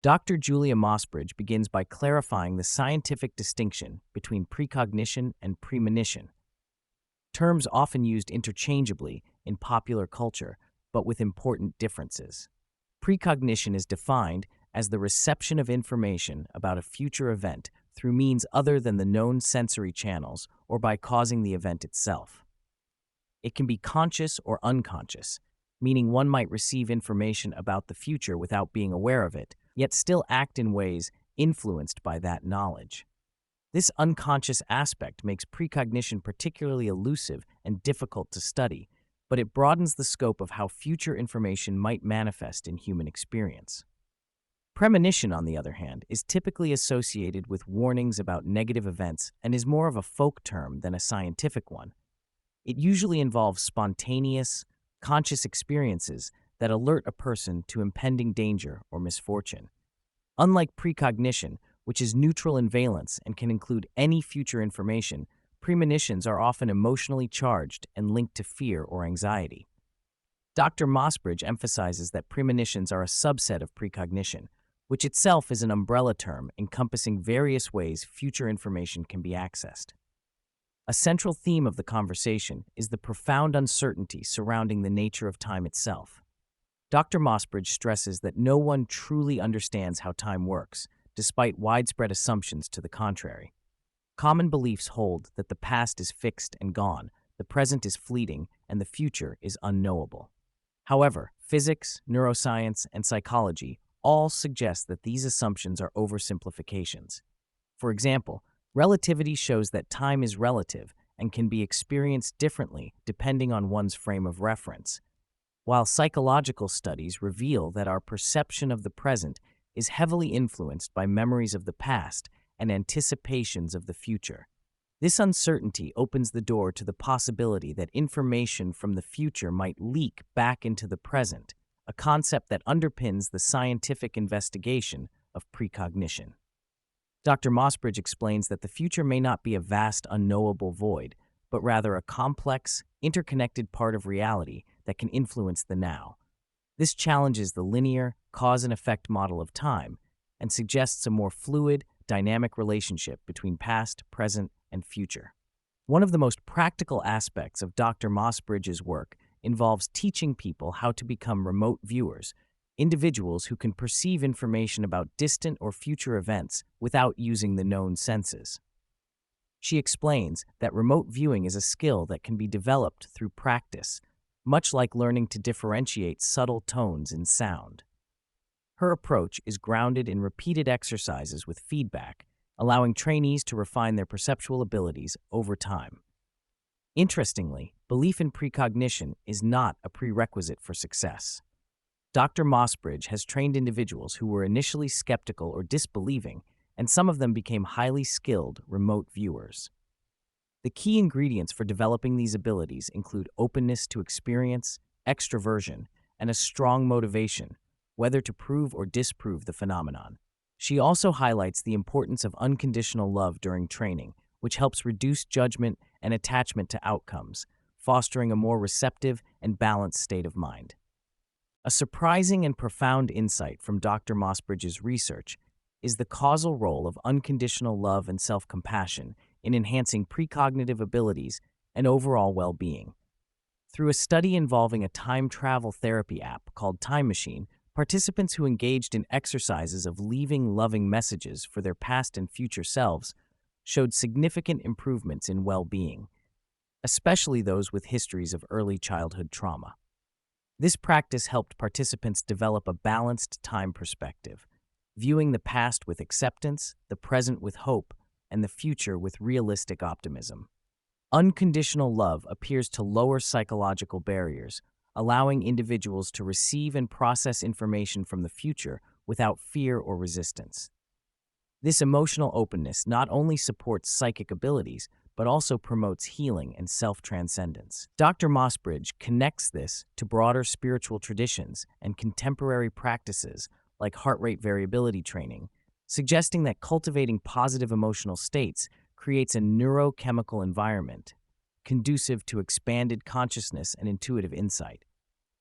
Dr. Julia Mossbridge begins by clarifying the scientific distinction between precognition and premonition, terms often used interchangeably in popular culture, but with important differences. Precognition is defined as the reception of information about a future event through means other than the known sensory channels or by causing the event itself. It can be conscious or unconscious, meaning one might receive information about the future without being aware of it, yet still act in ways influenced by that knowledge. This unconscious aspect makes precognition particularly elusive and difficult to study, but it broadens the scope of how future information might manifest in human experience. Premonition, on the other hand, is typically associated with warnings about negative events and is more of a folk term than a scientific one. It usually involves spontaneous, conscious experiences that alert a person to impending danger or misfortune. Unlike precognition, which is neutral in valence and can include any future information, premonitions are often emotionally charged and linked to fear or anxiety. Dr. Mossbridge emphasizes that premonitions are a subset of precognition, which itself is an umbrella term encompassing various ways future information can be accessed. A central theme of the conversation is the profound uncertainty surrounding the nature of time itself. Dr. Mossbridge stresses that no one truly understands how time works, despite widespread assumptions to the contrary. Common beliefs hold that the past is fixed and gone, the present is fleeting, and the future is unknowable. However, physics, neuroscience, and psychology all suggest that these assumptions are oversimplifications. For example, relativity shows that time is relative and can be experienced differently depending on one's frame of reference, while psychological studies reveal that our perception of the present is heavily influenced by memories of the past and anticipations of the future. This uncertainty opens the door to the possibility that information from the future might leak back into the present, a concept that underpins the scientific investigation of precognition. Dr. Mossbridge explains that the future may not be a vast, unknowable void, but rather a complex, interconnected part of reality that can influence the now. This challenges the linear, cause and effect model of time and suggests a more fluid, dynamic relationship between past, present, and future. One of the most practical aspects of Dr. Mossbridge's work involves teaching people how to become remote viewers, individuals who can perceive information about distant or future events without using the known senses. She explains that remote viewing is a skill that can be developed through practice, much like learning to differentiate subtle tones in sound. Her approach is grounded in repeated exercises with feedback, allowing trainees to refine their perceptual abilities over time. Interestingly, belief in precognition is not a prerequisite for success. Dr. Mossbridge has trained individuals who were initially skeptical or disbelieving, and some of them became highly skilled remote viewers. The key ingredients for developing these abilities include openness to experience, extroversion, and a strong motivation, whether to prove or disprove the phenomenon. She also highlights the importance of unconditional love during training, which helps reduce judgment and attachment to outcomes, fostering a more receptive and balanced state of mind. A surprising and profound insight from Dr. Mossbridge's research is the causal role of unconditional love and self-compassion in enhancing precognitive abilities and overall well-being. Through a study involving a time travel therapy app called Time Machine, participants who engaged in exercises of leaving loving messages for their past and future selves showed significant improvements in well-being, especially those with histories of early childhood trauma. This practice helped participants develop a balanced time perspective, viewing the past with acceptance, the present with hope, and the future with realistic optimism. Unconditional love appears to lower psychological barriers, allowing individuals to receive and process information from the future without fear or resistance. This emotional openness not only supports psychic abilities, but also promotes healing and self-transcendence. Dr. Mossbridge connects this to broader spiritual traditions and contemporary practices like heart rate variability training, suggesting that cultivating positive emotional states creates a neurochemical environment conducive to expanded consciousness and intuitive insight.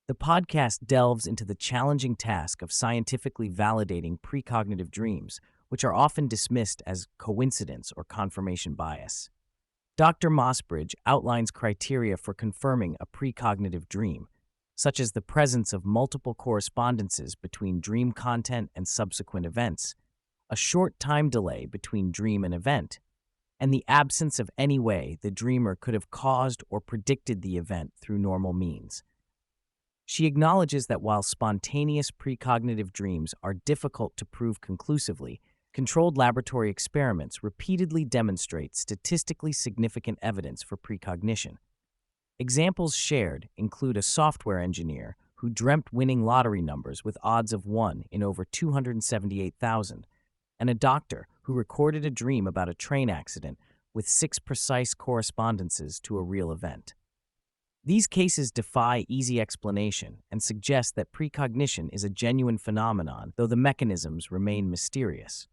The podcast delves into the challenging task of scientifically validating precognitive dreams, which are often dismissed as coincidence or confirmation bias. Dr. Mossbridge outlines criteria for confirming a precognitive dream, such as the presence of multiple correspondences between dream content and subsequent events, a short time delay between dream and event, and the absence of any way the dreamer could have caused or predicted the event through normal means. She acknowledges that while spontaneous precognitive dreams are difficult to prove conclusively, controlled laboratory experiments repeatedly demonstrate statistically significant evidence for precognition. Examples shared include a software engineer who dreamt winning lottery numbers with odds of 1 in over 278,000, and a doctor who recorded a dream about a train accident with 6 precise correspondences to a real event. These cases defy easy explanation and suggest that precognition is a genuine phenomenon, though the mechanisms remain mysterious.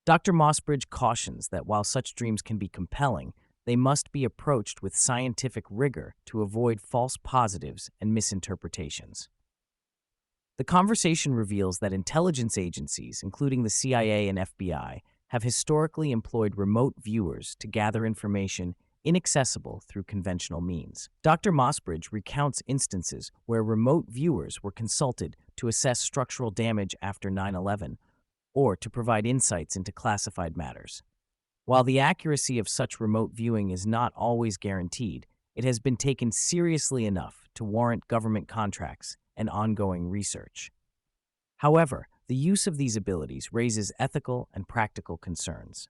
Dr. Mossbridge cautions that while such dreams can be compelling, they must be approached with scientific rigor to avoid false positives and misinterpretations. The conversation reveals that intelligence agencies, including the CIA and FBI, have historically employed remote viewers to gather information inaccessible through conventional means. Dr. Mossbridge recounts instances where remote viewers were consulted to assess structural damage after 9/11 or to provide insights into classified matters. While the accuracy of such remote viewing is not always guaranteed, it has been taken seriously enough to warrant government contracts and ongoing research. However, the use of these abilities raises ethical and practical concerns.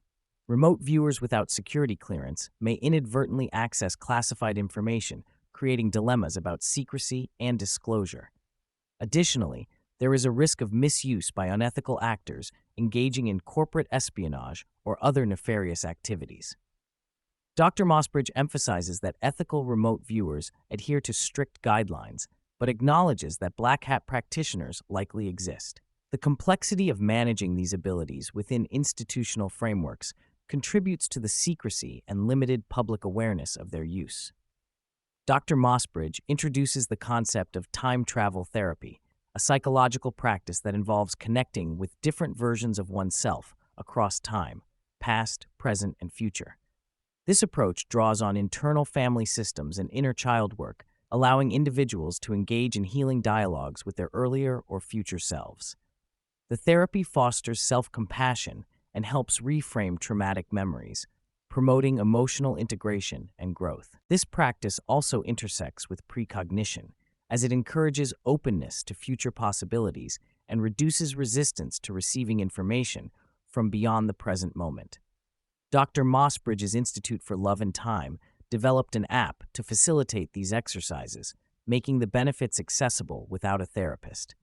Remote viewers without security clearance may inadvertently access classified information, creating dilemmas about secrecy and disclosure. Additionally, there is a risk of misuse by unethical actors engaging in corporate espionage or other nefarious activities. Dr. Mossbridge emphasizes that ethical remote viewers adhere to strict guidelines, but acknowledges that black hat practitioners likely exist. The complexity of managing these abilities within institutional frameworks contributes to the secrecy and limited public awareness of their use. Dr. Mossbridge introduces the concept of time travel therapy, a psychological practice that involves connecting with different versions of oneself across time, past, present, and future. This approach draws on internal family systems and inner child work, allowing individuals to engage in healing dialogues with their earlier or future selves. The therapy fosters self-compassion and helps reframe traumatic memories, promoting emotional integration and growth. This practice also intersects with precognition, as it encourages openness to future possibilities and reduces resistance to receiving information from beyond the present moment. Dr. Mossbridge's Institute for Love and Time developed an app to facilitate these exercises, making the benefits accessible without a therapist.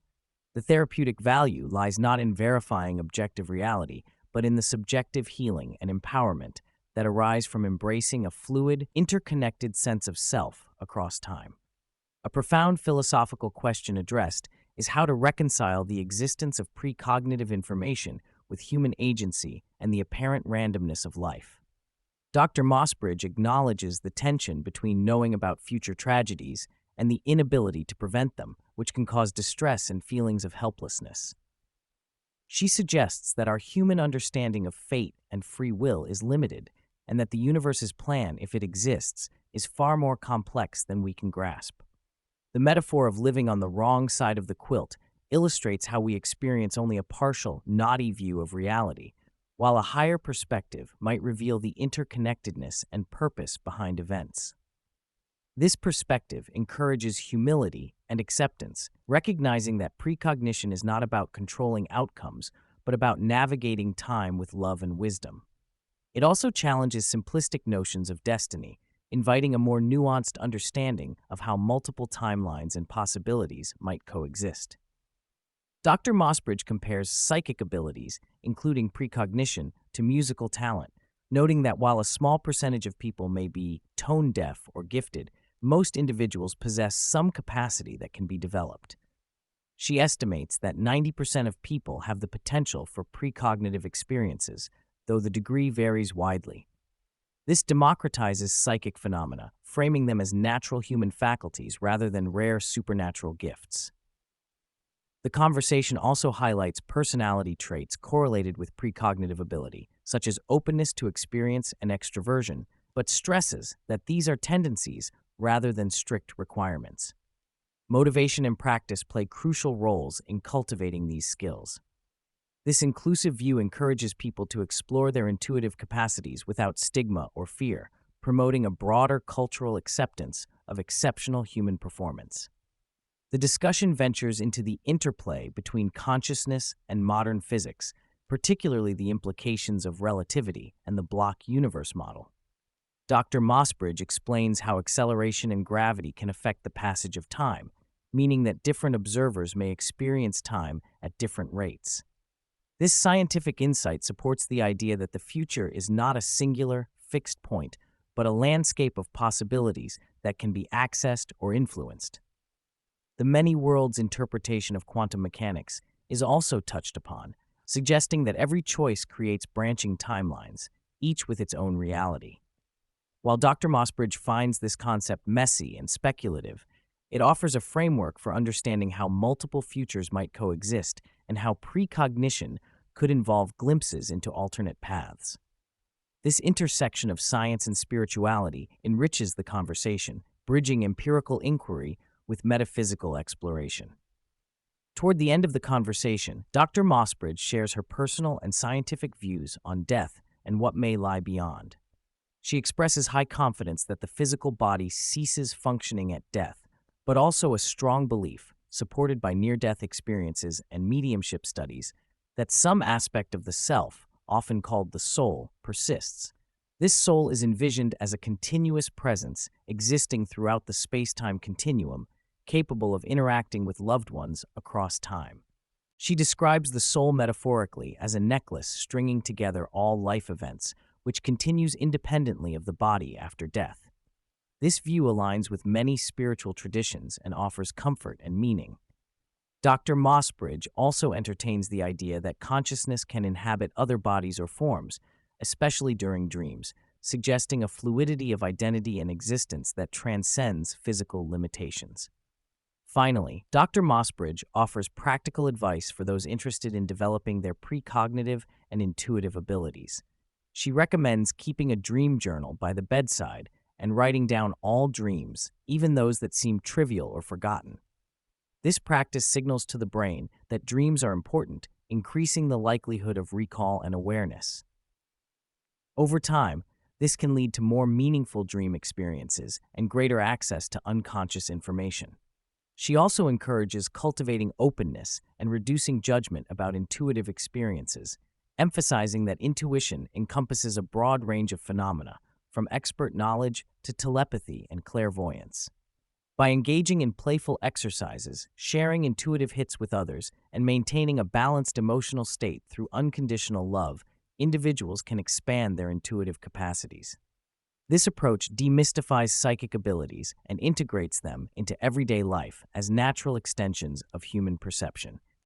The therapeutic value lies not in verifying objective reality, but in the subjective healing and empowerment that arise from embracing a fluid, interconnected sense of self across time. A profound philosophical question addressed is how to reconcile the existence of precognitive information with human agency and the apparent randomness of life. Dr. Mossbridge acknowledges the tension between knowing about future tragedies and the inability to prevent them, which can cause distress and feelings of helplessness. She suggests that our human understanding of fate and free will is limited, and that the universe's plan, if it exists, is far more complex than we can grasp. The metaphor of living on the wrong side of the quilt illustrates how we experience only a partial, naughty view of reality, while a higher perspective might reveal the interconnectedness and purpose behind events. This perspective encourages humility and acceptance, recognizing that precognition is not about controlling outcomes, but about navigating time with love and wisdom. It also challenges simplistic notions of destiny, inviting a more nuanced understanding of how multiple timelines and possibilities might coexist. Dr. Mossbridge compares psychic abilities, including precognition, to musical talent, noting that while a small percentage of people may be tone deaf or gifted, most individuals possess some capacity that can be developed. She estimates that 90% of people have the potential for precognitive experiences, though the degree varies widely. This democratizes psychic phenomena, framing them as natural human faculties rather than rare supernatural gifts. The conversation also highlights personality traits correlated with precognitive ability, such as openness to experience and extroversion, but stresses that these are tendencies rather than strict requirements. Motivation and practice play crucial roles in cultivating these skills. This inclusive view encourages people to explore their intuitive capacities without stigma or fear, promoting a broader cultural acceptance of exceptional human performance. The discussion ventures into the interplay between consciousness and modern physics, particularly the implications of relativity and the block universe model. Dr. Mossbridge explains how acceleration and gravity can affect the passage of time, meaning that different observers may experience time at different rates. This scientific insight supports the idea that the future is not a singular, fixed point, but a landscape of possibilities that can be accessed or influenced. The many worlds interpretation of quantum mechanics is also touched upon, suggesting that every choice creates branching timelines, each with its own reality. While Dr. Mossbridge finds this concept messy and speculative, it offers a framework for understanding how multiple futures might coexist and how precognition could involve glimpses into alternate paths. This intersection of science and spirituality enriches the conversation, bridging empirical inquiry with metaphysical exploration. Toward the end of the conversation, Dr. Mossbridge shares her personal and scientific views on death and what may lie beyond. She expresses high confidence that the physical body ceases functioning at death, but also a strong belief, supported by near-death experiences and mediumship studies, that some aspect of the self, often called the soul, persists. This soul is envisioned as a continuous presence existing throughout the space-time continuum, capable of interacting with loved ones across time. She describes the soul metaphorically as a necklace stringing together all life events, which continues independently of the body after death. This view aligns with many spiritual traditions and offers comfort and meaning. Dr. Mossbridge also entertains the idea that consciousness can inhabit other bodies or forms, especially during dreams, suggesting a fluidity of identity and existence that transcends physical limitations. Finally, Dr. Mossbridge offers practical advice for those interested in developing their precognitive and intuitive abilities. She recommends keeping a dream journal by the bedside and writing down all dreams, even those that seem trivial or forgotten. This practice signals to the brain that dreams are important, increasing the likelihood of recall and awareness. Over time, this can lead to more meaningful dream experiences and greater access to unconscious information. She also encourages cultivating openness and reducing judgment about intuitive experiences, emphasizing that intuition encompasses a broad range of phenomena, from expert knowledge to telepathy and clairvoyance. By engaging in playful exercises, sharing intuitive hits with others, and maintaining a balanced emotional state through unconditional love, individuals can expand their intuitive capacities. This approach demystifies psychic abilities and integrates them into everyday life as natural extensions of human perception.